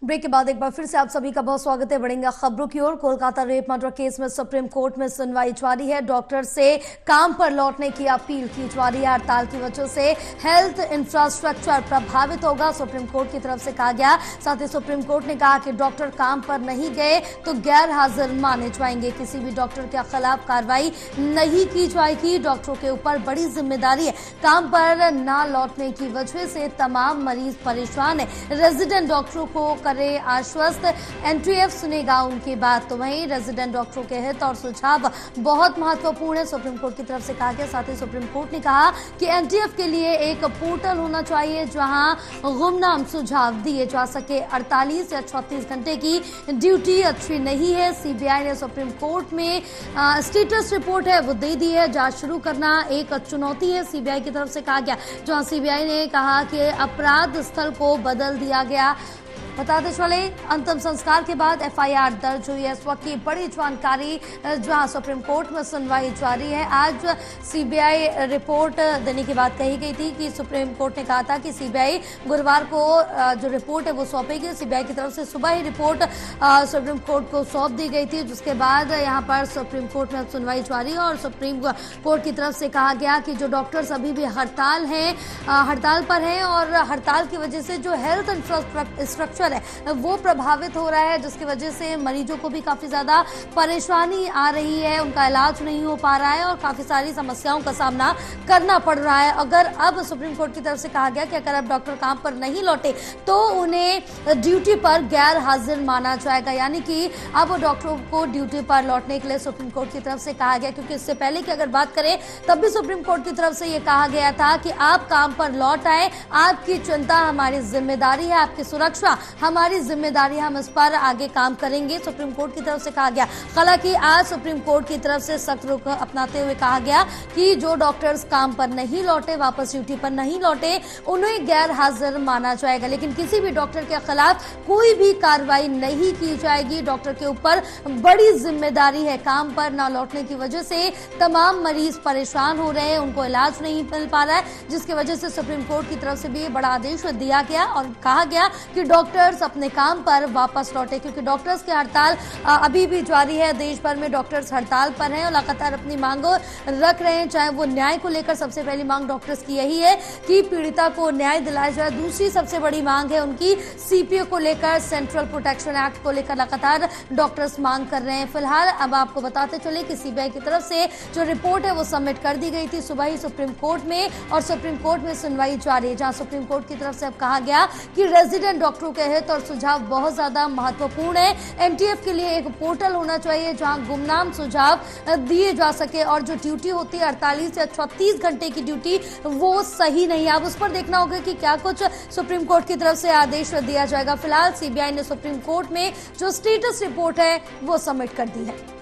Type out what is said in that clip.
Break के बाद एक बार फिर से आप सभी का बहुत स्वागत है। बढ़ेंगे खबरों की ओर। कोलकाता रेप मर्डर केस में सुप्रीम कोर्ट में सुनवाई जारी है। डॉक्टर से काम पर लौटने की अपील की जा रही है। हड़ताल की वजह से हेल्थ इंफ्रास्ट्रक्चर प्रभावित होगा, सुप्रीम कोर्ट की तरफ से कहा गया। साथ ही सुप्रीम कोर्ट ने कहा कि डॉक्टर काम पर नहीं गए तो गैर हाजिर माने जाएंगे। किसी भी डॉक्टर के खिलाफ कार्रवाई नहीं की जाएगी। डॉक्टरों के ऊपर बड़ी जिम्मेदारी है। काम पर न लौटने की वजह से तमाम मरीज परेशान है। रेजिडेंट डॉक्टरों को करे आश्वस्त, एनटीएफ सुनेगा उनकी बात। तो वहीं रेजिडेंट डॉक्टरों के हित और सुझाव बहुत महत्वपूर्ण है, सुप्रीम कोर्ट की तरफ से कहा गया। साथ ही सुप्रीम कोर्ट ने कहा कि एनटीएफ के लिए एक पोर्टल होना चाहिए जहां गुमनाम सुझाव दिए जा सके। 48 या 36 घंटे की ड्यूटी अच्छी नहीं है। सीबीआई ने सुप्रीम कोर्ट में स्टेटस रिपोर्ट है वो दे दी है। जांच शुरू करना एक चुनौती है, सीबीआई की तरफ से कहा गया। जहां सीबीआई ने कहा कि अपराध स्थल को बदल दिया गया। बताते चले, अंतिम संस्कार के बाद एफआईआर दर्ज हुई है। इस वक्त की बड़ी जानकारी जहां सुप्रीम कोर्ट में सुनवाई जारी है। आज सीबीआई रिपोर्ट देने की बात कही गई थी कि सुप्रीम कोर्ट ने कहा था कि सीबीआई गुरुवार को जो रिपोर्ट है वो सौंपेगी। सीबीआई की तरफ से सुबह ही रिपोर्ट सुप्रीम कोर्ट को सौंप दी गई थी, जिसके बाद यहां पर सुप्रीम कोर्ट में सुनवाई जारी है। और सुप्रीम कोर्ट की तरफ से कहा गया कि जो डॉक्टर्स अभी भी हड़ताल पर हैं और हड़ताल की वजह से जो हेल्थ इंफ्रास्ट्रक्चर है वो प्रभावित हो रहा है, जिसकी वजह से मरीजों को भी काफी ज्यादा परेशानी आ रही है। उनका इलाज नहीं हो पा रहा है और काफी सारी समस्याओं का सामना करना पड़ रहा है। अगर अब सुप्रीम कोर्ट की तरफ से कहा गया कि अगर अब डॉक्टर काम पर नहीं लौटे तो उन्हें ड्यूटी पर गैर हाजिर माना जाएगा, यानी कि अब डॉक्टरों को ड्यूटी पर लौटने के लिए सुप्रीम कोर्ट की तरफ से कहा गया। क्योंकि इससे पहले की अगर बात करें तब भी सुप्रीम कोर्ट की तरफ से यह कहा गया था कि आप काम पर लौट आए, आपकी चिंता हमारी जिम्मेदारी है, आपकी सुरक्षा हमारी जिम्मेदारी, हम इस पर आगे काम करेंगे, सुप्रीम कोर्ट की तरफ से कहा गया। हालांकि आज सुप्रीम कोर्ट की तरफ से सख्त रुख अपनाते हुए कहा गया कि जो डॉक्टर्स काम पर नहीं लौटे, वापस ड्यूटी पर नहीं लौटे, उन्हें गैर हाजिर माना जाएगा। लेकिन किसी भी डॉक्टर के खिलाफ कोई भी कार्रवाई नहीं की जाएगी। डॉक्टर के ऊपर बड़ी जिम्मेदारी है। काम पर न लौटने की वजह से तमाम मरीज परेशान हो रहे हैं, उनको इलाज नहीं मिल पा रहा है, जिसकी वजह से सुप्रीम कोर्ट की तरफ से भी बड़ा आदेश दिया गया और कहा गया कि डॉक्टर्स अपने काम पर वापस लौटे। क्योंकि डॉक्टर्स की हड़ताल अभी भी जारी है। देश भर में डॉक्टर्स हड़ताल पर हैं और लगातार अपनी मांगों रख रहे हैं। चाहे वो न्याय को लेकर, सबसे पहली मांग डॉक्टर्स की यही है कि पीड़िता को न्याय दिलाया जाए। दूसरी सबसे बड़ी मांग है उनकी सीपीओ को लेकर, सेंट्रल प्रोटेक्शन एक्ट को लेकर लगातार डॉक्टर्स मांग कर रहे हैं। फिलहाल अब आपको बताते चले कि सीबीआई की तरफ से जो रिपोर्ट है वो सबमिट कर दी गई थी सुबह ही सुप्रीम कोर्ट में, और सुप्रीम कोर्ट में सुनवाई जारी है। जहां सुप्रीम कोर्ट की तरफ से अब कहा गया कि रेजिडेंट डॉक्टरों के हित और सुझाव बहुत ज्यादा महत्वपूर्ण है। एनटीएफ के लिए एक पोर्टल होना चाहिए जहां गुमनाम सुझाव दिए जा सके। और जो ड्यूटी होती है 48 या 36 घंटे की ड्यूटी, वो सही नहीं है। अब उस पर देखना होगा कि क्या कुछ सुप्रीम कोर्ट की तरफ से आदेश दिया जाएगा। फिलहाल सीबीआई ने सुप्रीम कोर्ट में जो स्टेटस रिपोर्ट है वो सबमिट कर दी है।